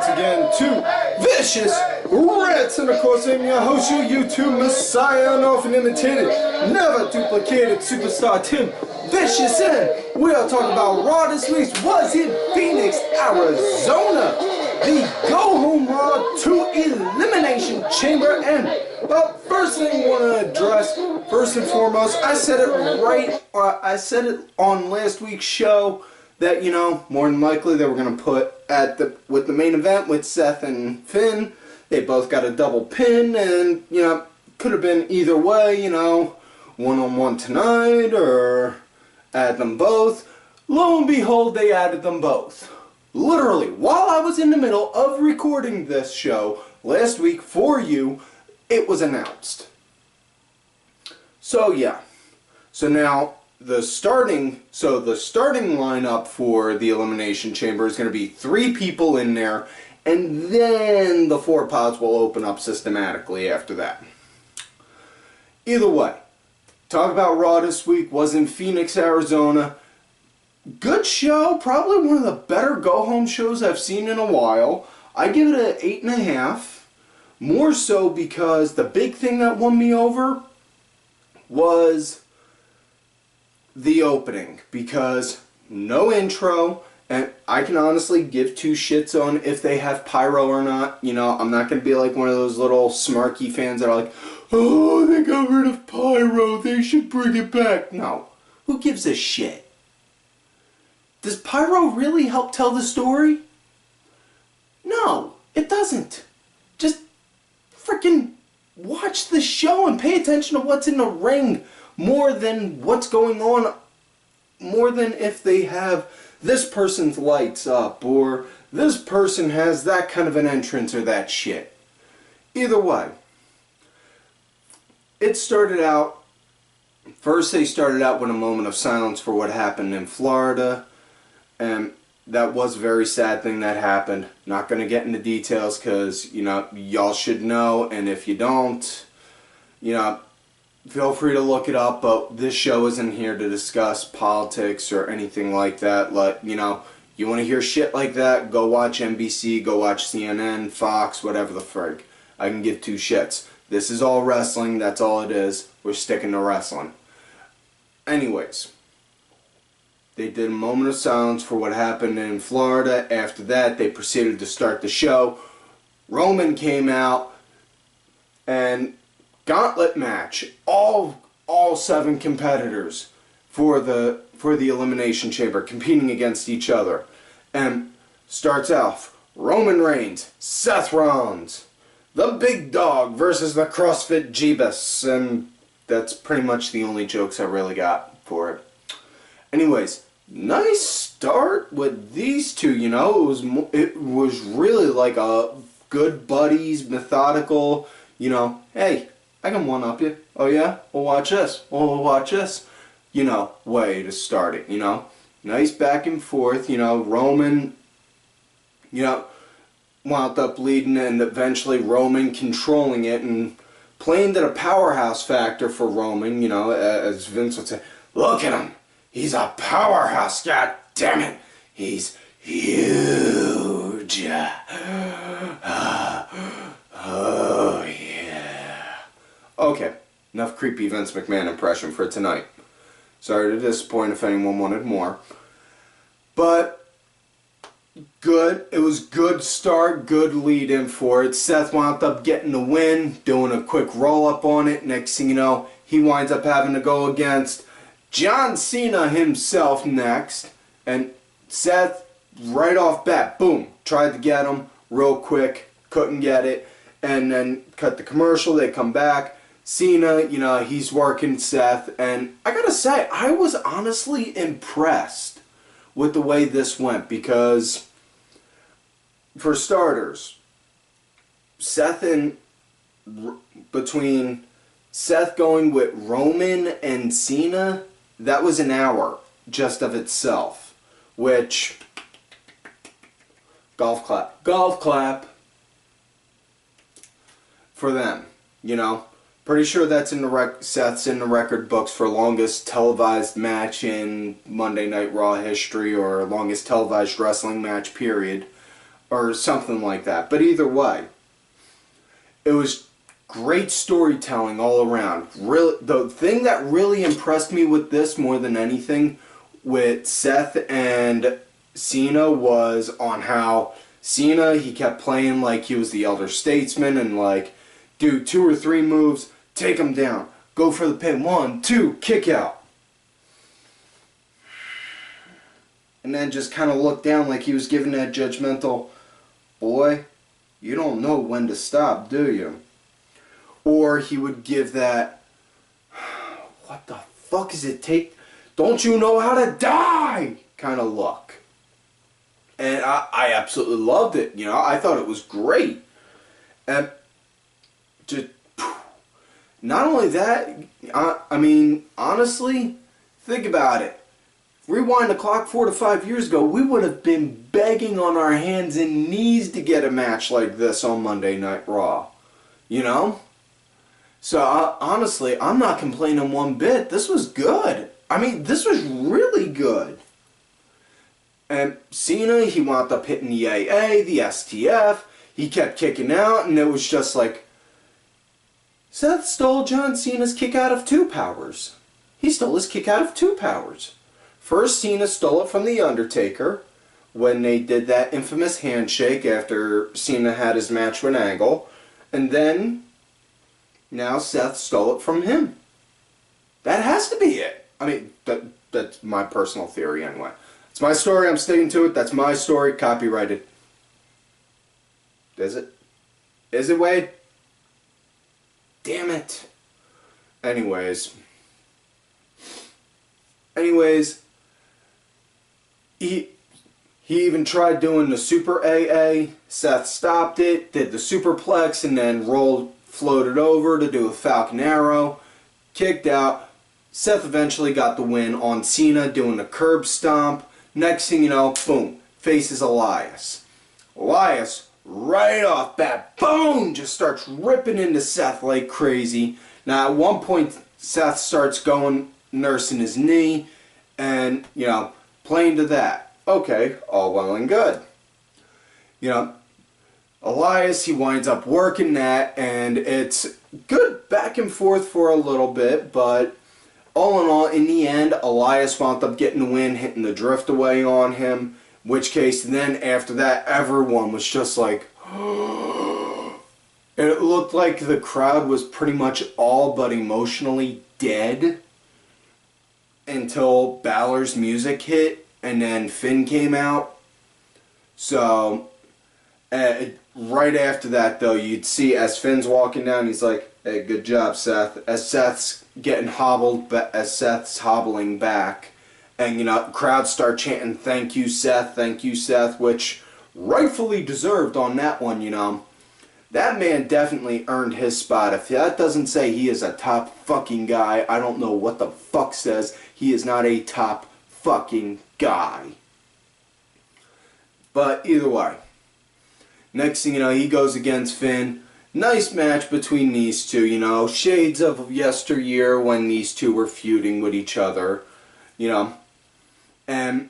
once again to Vicious Rants, and of course I'm your host, your YouTube messiah, and often imitated, never duplicated superstar Tim Vicious, and we are talking about Raw this week. Was in Phoenix, Arizona, the Go Home Raw 2 Elimination Chamber. And well, first thing I want to address, first and foremost, I said it on last week's show that, you know, more than likely they were going to put with the main event with Seth and Finn. They both got a double pin, and, you know, could have been either way, you know, one-on-one tonight or add them both. Lo and behold, they added them both. Literally, while I was in the middle of recording this show last week for you, it was announced. So yeah. So now the starting lineup for the Elimination Chamber is going to be 3 people in there, and then the 4 pods will open up systematically after that. Either way, talk about Raw this week. Was in Phoenix, Arizona. Good show. Probably one of the better go-home shows I've seen in a while. I give it an 8.5. More so because the big thing that won me over was the opening, because no intro, and I can honestly give 2 shits on if they have pyro or not. You know, I'm not going to be like one of those little smarky fans that are like, oh, they got rid of pyro, they should bring it back. No, who gives a shit? Does pyro really help tell the story? No, it doesn't. Just freaking watch the show and pay attention to what's in the ring more than what's going on, more than if they have this person's lights up or this person has that kind of an entrance or that shit. Either way, it started out, first they started out with a moment of silence for what happened in Florida, and that was a very sad thing that happened. Not going to get into details because, you know, y'all should know, and if you don't, you know, feel free to look it up, but this show isn't here to discuss politics or anything like that. Like, you know, you want to hear shit like that, go watch NBC, go watch CNN, Fox, whatever the frig. I can give 2 shits. This is all wrestling, that's all it is. We're sticking to wrestling. Anyways, they did a moment of silence for what happened in Florida. After that, they proceeded to start the show. Roman came out, and Gauntlet match, all 7 competitors for the Elimination Chamber competing against each other, and starts off Roman Reigns, Seth Rollins, the Big Dog versus the CrossFit Jeebus, and that's pretty much the only jokes I really got for it. Anyways, nice start with these 2. You know, it was really like a good buddies, methodical. You know, hey, I can one-up you. Oh yeah? We'll watch this. We'll watch this. You know, way to start it, you know. Nice back and forth, you know. Roman, you know, wound up leading, and eventually Roman controlling it and playing to the powerhouse factor for Roman, you know, as Vince would say. Look at him. He's a powerhouse. God damn it. He's huge. Oh, yeah. Okay, enough creepy Vince McMahon impression for tonight. Sorry to disappoint if anyone wanted more. But, good. It was good start, good lead in for it. Seth wound up getting the win, doing a quick roll-up on it. Next thing you know, he winds up having to go against John Cena himself next. And Seth, right off bat, boom, tried to get him real quick, couldn't get it. And then cut the commercial, they come back. Cena, you know, he's working Seth, and I gotta say, I was honestly impressed with the way this went, because, for starters, between Seth going with Roman and Cena, that was an hour just of itself, which, golf clap for them, you know. Pretty sure that's in the Seth's in the record books for longest televised match in Monday Night Raw history, or longest televised wrestling match, period. or something like that. But either way, it was great storytelling all around. Really, the thing that really impressed me with this more than anything with Seth and Cena was on how Cena, he kept playing like he was the elder statesman and like, do 2 or 3 moves, take him down, go for the pin, 1, 2, kick out. And then just kind of look down like he was giving that judgmental, boy, you don't know when to stop, do you? Or he would give that, what the fuck does it take? Don't you know how to die? Kind of look. And I absolutely loved it. You know, I thought it was great. And just, not only that, I mean, honestly, think about it. Rewind the clock 4 to 5 years ago, we would have been begging on our hands and knees to get a match like this on Monday Night Raw. You know? So, honestly, I'm not complaining one bit. This was good. I mean, this was really good. And Cena, he wound up hitting the AA, the STF. He kept kicking out, and it was just like, Seth stole John Cena's kick out of 2 powers. He stole his kick out of 2 powers. First, Cena stole it from The Undertaker when they did that infamous handshake after Cena had his match with Angle. And then, now Seth stole it from him. That has to be it. I mean, that's my personal theory anyway. It's my story, I'm sticking to it. That's my story, copyrighted. Is it? Is it, Wade? Damn it. Anyways, he even tried doing the Super AA. Seth stopped it, did the superplex, and then floated over to do a Falcon Arrow. Kicked out. Seth eventually got the win on Cena doing the curb stomp. Next thing you know, boom, faces Elias. Elias, right off bat, boom, just starts ripping into Seth like crazy. Now at one point, Seth starts nursing his knee, and, you know, playing to that. Okay, all well and good. You know, Elias, he winds up working that, and it's good back and forth for a little bit, but all in all, in the end, Elias wound up getting the win, hitting the drift away on him, which case then after that, everyone was just like, it looked like the crowd was pretty much all but emotionally dead until Balor's music hit and then Finn came out. So, right after that though, you'd see as Finn's walking down, he's like, hey, good job, Seth. As Seth's getting hobbled, as Seth's hobbling back, and, you know, crowds start chanting, thank you, Seth, which rightfully deserved on that one, you know. That man definitely earned his spot. If that doesn't say he is a top fucking guy, I don't know what the fuck says he is not a top fucking guy. But either way, next thing you know, he goes against Finn. Nice match between these two, you know, shades of yesteryear when these two were feuding with each other, you know, and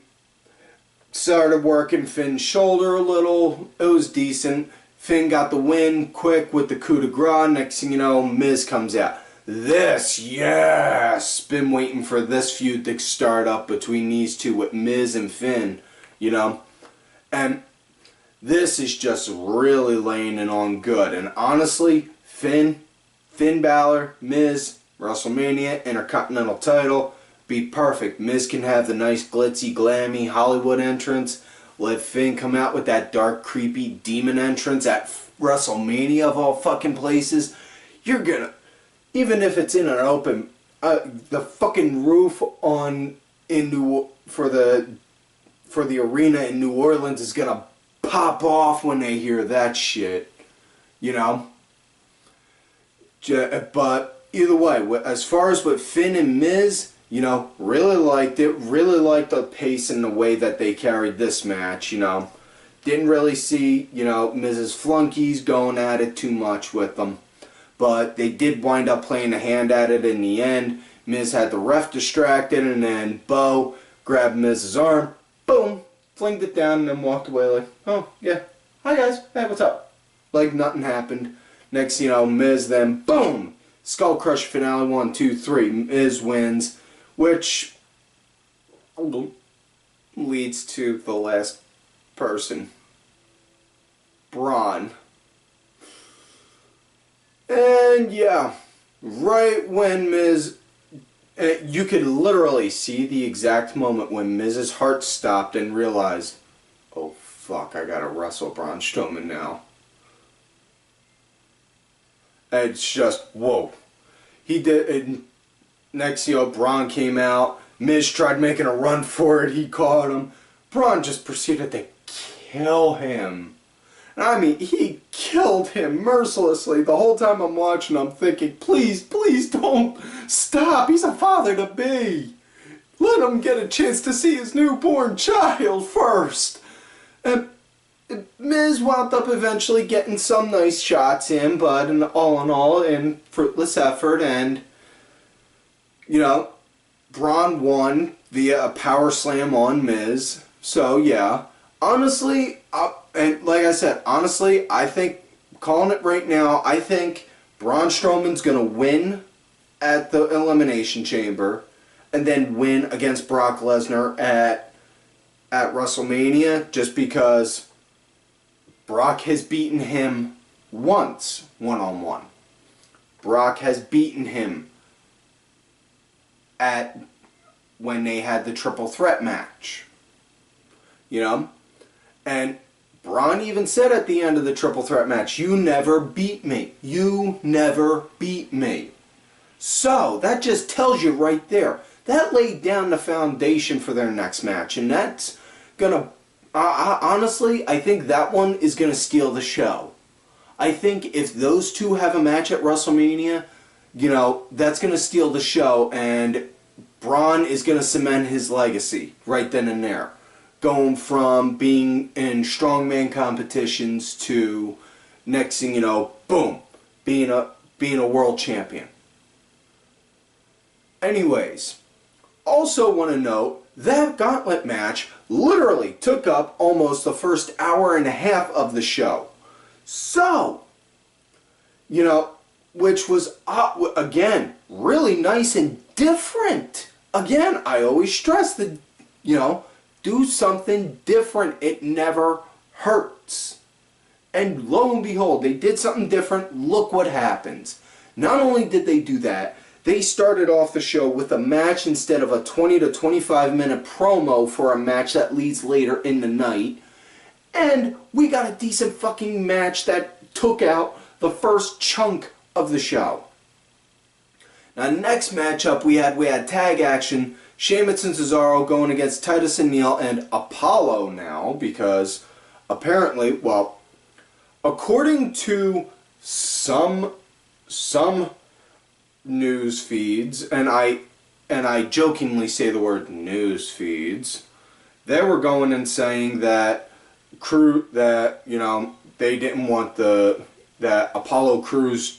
started working Finn's shoulder a little. It was decent. Finn got the win quick with the coup de grace. Next thing you know, Miz comes out. Yes! Been waiting for this feud to start up between these two with Miz and Finn, you know, and this is just really laying it on good. And honestly, Finn Balor, Miz, WrestleMania, Intercontinental title, be perfect. Miz can have the nice glitzy, glammy Hollywood entrance. Let Finn come out with that dark, creepy demon entrance at WrestleMania of all fucking places. You're gonna, even if it's in an open, the fucking roof for the arena in New Orleans is gonna pop off when they hear that shit, you know. But either way, as far as with Finn and Miz, you know, really liked it. Really liked the pace and the way that they carried this match, you know. Didn't really see, you know, Miz's flunkies going at it too much with them. But they did wind up playing a hand at it in the end. Miz had the ref distracted, and then Bo grabbed Miz's arm, boom, flinged it down, and then walked away like, oh, yeah, hi guys, hey, what's up? Like nothing happened. Next, you know, Miz then, boom! Skull Crush finale, 1, 2, 3. Miz wins, which leads to the last person. Braun. And yeah, right when Miz... You could literally see the exact moment when Miz's heart stopped and realized, oh fuck, I gotta wrestle Braun Strowman now. It's just, whoa. He did, and next, you know, Braun came out. Miz tried making a run for it. He caught him. Braun just proceeded to kill him. And I mean, he killed him mercilessly. The whole time I'm watching, I'm thinking, please, please don't stop. He's a father-to-be. Let him get a chance to see his newborn child first. And Miz wound up eventually getting some nice shots in, but all in all, in fruitless effort, and, you know, Braun won via a power slam on Miz. So, yeah. Honestly, and like I said, honestly, I think, calling it right now, I think Braun Strowman's going to win at the Elimination Chamber, and then win against Brock Lesnar at WrestleMania, just because Brock has beaten him once, one-on-one. Brock has beaten him when they had the triple threat match. You know? And Braun even said at the end of the triple threat match, you never beat me. You never beat me. So, that just tells you right there. That laid down the foundation for their next match. And that's gonna... honestly, I think that one is gonna steal the show. I think if those two have a match at WrestleMania, you know, that's gonna steal the show, and Braun is gonna cement his legacy right then and there. Going from being in strongman competitions to next thing you know, boom, being a world champion. Anyways, also want to note that Gauntlet match literally took up almost the first hour and a half of the show. So, you know, which was again really nice and different. Again, I always stress that, you know, do something different. It never hurts. And lo and behold, they did something different. Look what happens. Not only did they do that, they started off the show with a match instead of a 20 to 25 minute promo for a match that leads later in the night. And we got a decent fucking match that took out the first chunk of the show. Now, next matchup we had tag action. Sheamus and Cesaro going against Titus and Neil and Apollo now, because apparently, well, according to some news feeds, and I jokingly say the word news feeds, they were going and saying that you know, they didn't want that Apollo Crews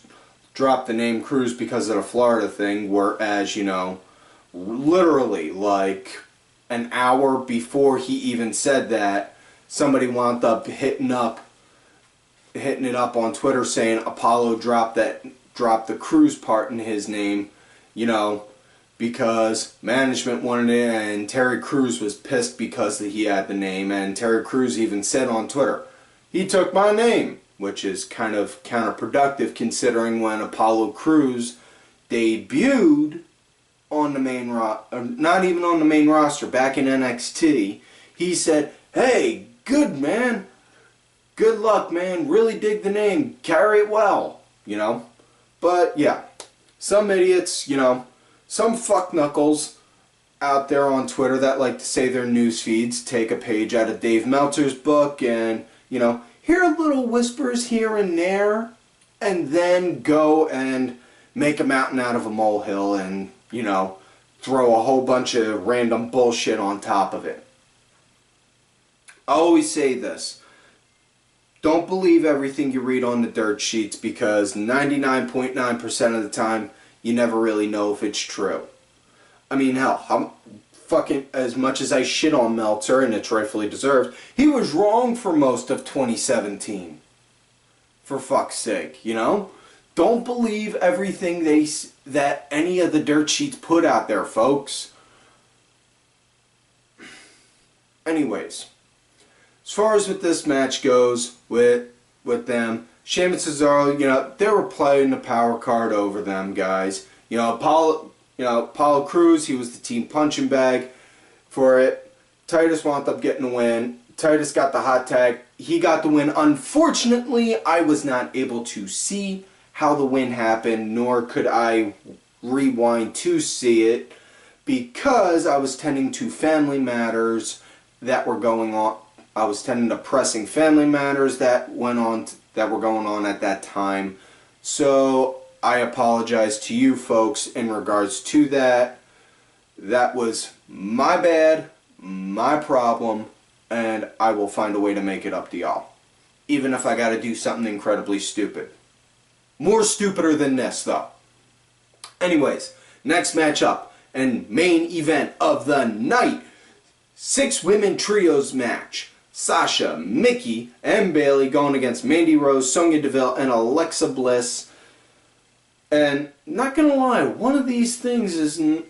dropped the name Crews because of the Florida thing, whereas, you know, literally like an hour before he even said that, somebody wound up hitting it up on Twitter saying Apollo dropped the Crews part in his name, you know, because management wanted it, and Terry Crews was pissed because he had the name, and Terry Crews even said on Twitter, he took my name, which is kind of counterproductive considering when Apollo Crews debuted on the main not even on the main roster, back in NXT, he said, hey, good man, good luck man, really dig the name, carry it well, you know. But yeah, some idiots, you know, some fuckknuckles out there on Twitter that like to say their news feeds take a page out of Dave Meltzer's book and, you know, hear little whispers here and there, and then go and make a mountain out of a molehill and, you know, throw a whole bunch of random bullshit on top of it. I always say this. Don't believe everything you read on the dirt sheets, because 99.9% of the time, you never really know if it's true. I mean, hell, as much as I shit on Meltzer, and it's rightfully deserved, he was wrong for most of 2017. For fuck's sake, you know? Don't believe everything that any of the dirt sheets put out there, folks. Anyways, as far as with this match goes, with them, Sheamus and Cesaro, you know, they were playing the power card over them, guys. You know, Apollo Crews, he was the team punching bag for it. Titus wound up getting the win. Titus got the hot tag. He got the win. Unfortunately, I was not able to see how the win happened, nor could I rewind to see it, because I was tending to family matters that were going on. I was tending to pressing family matters that were going on at that time. So I apologize to you folks in regards to that. That was my bad, my problem, and I will find a way to make it up to y'all. Even if I gotta do something incredibly stupid. More stupider than this, though. Anyways, next matchup and main event of the night. 6-women trios match. Sasha, Mickie, and Bayley going against Mandy Rose, Sonya Deville, and Alexa Bliss. And not gonna lie, one of these things isn't,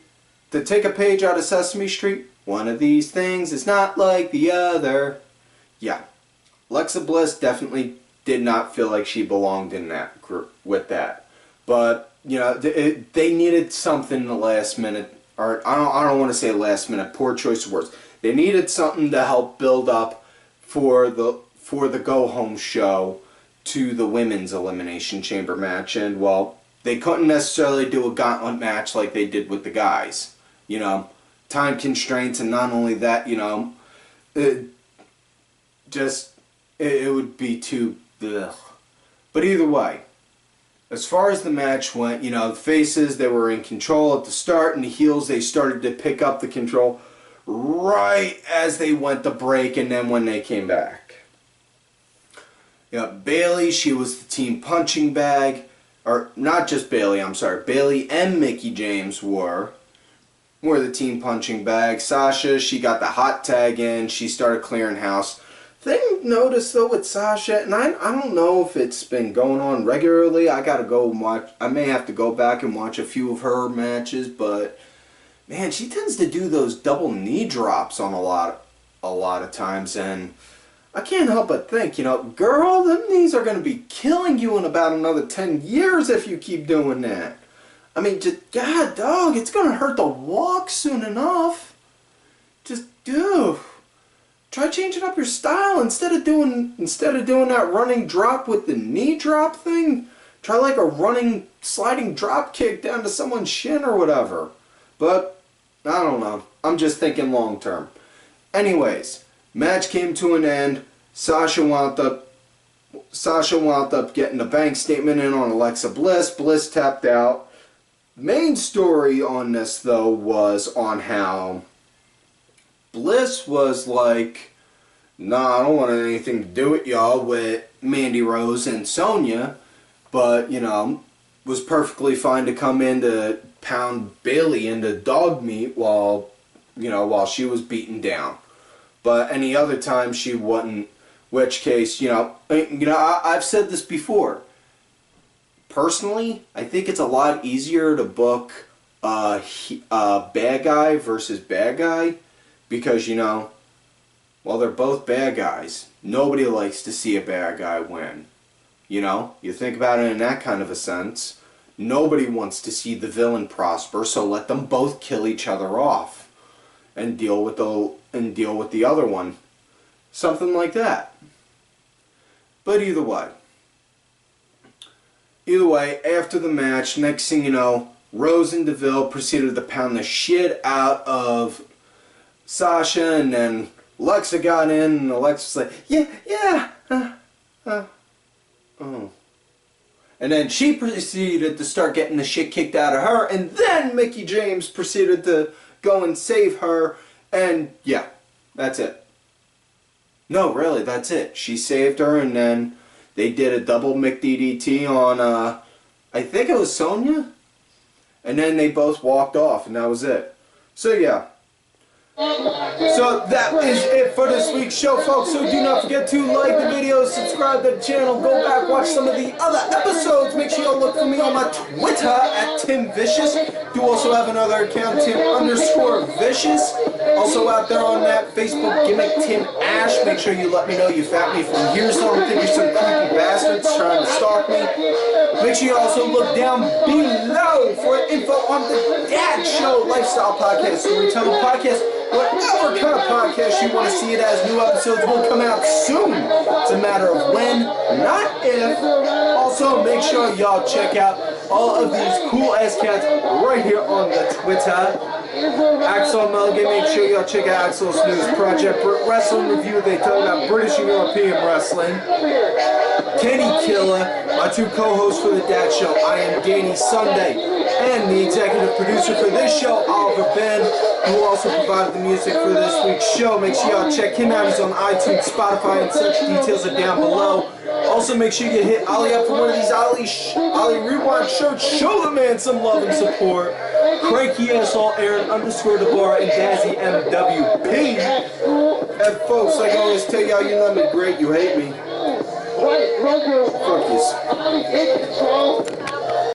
to take a page out of Sesame Street, one of these things is not like the other. Yeah, Alexa Bliss definitely did not feel like she belonged in that group with that. But, you know, they needed something in the last minute, or I don't want to say last minute, poor choice of words. They needed something to help build up for the go-home show to the women's Elimination Chamber match. And, well, they couldn't necessarily do a gauntlet match like they did with the guys. You know, time constraints, and not only that, you know, it would be too... Ugh. But either way, as far as the match went, you know, the faces, they were in control at the start, and the heels, they started to pick up the control right as they went to break, and then when they came back. Yeah, Bayley, she was the team punching bag, or not just Bayley, I'm sorry, Bayley and Mickie James were the team punching bag. Sasha, she got the hot tag in, she started clearing house. Thing noticed though with Sasha, and I don't know if it's been going on regularly. I gotta go and watch. I may have to go back and watch a few of her matches, but man, she tends to do those double knee drops on a lot of times, and I can't help but think, you know, girl, them knees are gonna be killing you in about another 10 years if you keep doing that. I mean, just God, dog, it's gonna hurt to walk soon enough. Just do. Try changing up your style instead of doing that running drop with the knee drop thing. Try like a running sliding drop kick down to someone's shin or whatever. But I don't know. I'm just thinking long term. Anyways, match came to an end. Sasha wound up getting a bank statement in on Alexa Bliss. Bliss tapped out. Main story on this though was on how Bliss was like, nah, I don't want anything to do with y'all with Mandy Rose and Sonya, but, you know, was perfectly fine to come in to pound Bayley into dog meat while she was beaten down. But any other time she wouldn't, which case, I've said this before. Personally, I think it's a lot easier to book a bad guy versus bad guy. Because, you know, while they're both bad guys, nobody likes to see a bad guy win. You know, you think about it in that kind of a sense. Nobody wants to see the villain prosper, so let them both kill each other off and deal with the other one. Something like that. But either way, after the match, next thing you know, Rose and Deville proceeded to pound the shit out of Sasha, and then Alexa got in, and Alexa's like, oh. And then she proceeded to start getting the shit kicked out of her, and then Mickie James proceeded to go and save her, and yeah, that's it. No, really, that's it. She saved her, and then they did a double McDDT on, I think it was Sonya, and then they both walked off, and that was it. So yeah. So that is it for this week's show, folks. So do not forget to like the video, subscribe to the channel, go back, watch some of the other episodes. Make sure you look for me on my Twitter at Tim Vicious. Do also have another account, Tim_Vicious. Also out there on that Facebook gimmick, Tim Ash. Make sure you let me know you found me from here, so I don't think you're some creepy bastards trying to stalk me. Make sure you also look down below for info on the Dad Show Lifestyle Podcast, Storytelling Podcast, whatever kind of podcast you want to see it as. New episodes will come out soon. It's a matter of when, not if. Also, make sure y'all check out all of these cool ass cats right here on the Twitter. Axel Mulligan, make sure y'all check out Axel's News Project Wrestling Review. They talk about British and European wrestling. Kenny Killer, my two co-hosts for the Dad Show. I am Danny Sunday, and the executive producer for this show, Oliver Ben, who also provided the music for this week's show. Make sure y'all check him out. He's on iTunes, Spotify, and such. Details are down below. Also, make sure you hit Ollie up for one of these Ollie Rewind shirts. Show the man some love and support. Cranky asshole Aaron _DeBar and Dazzy MWP. And folks, like I always tell y'all, you love me great, you hate me. Fuck you.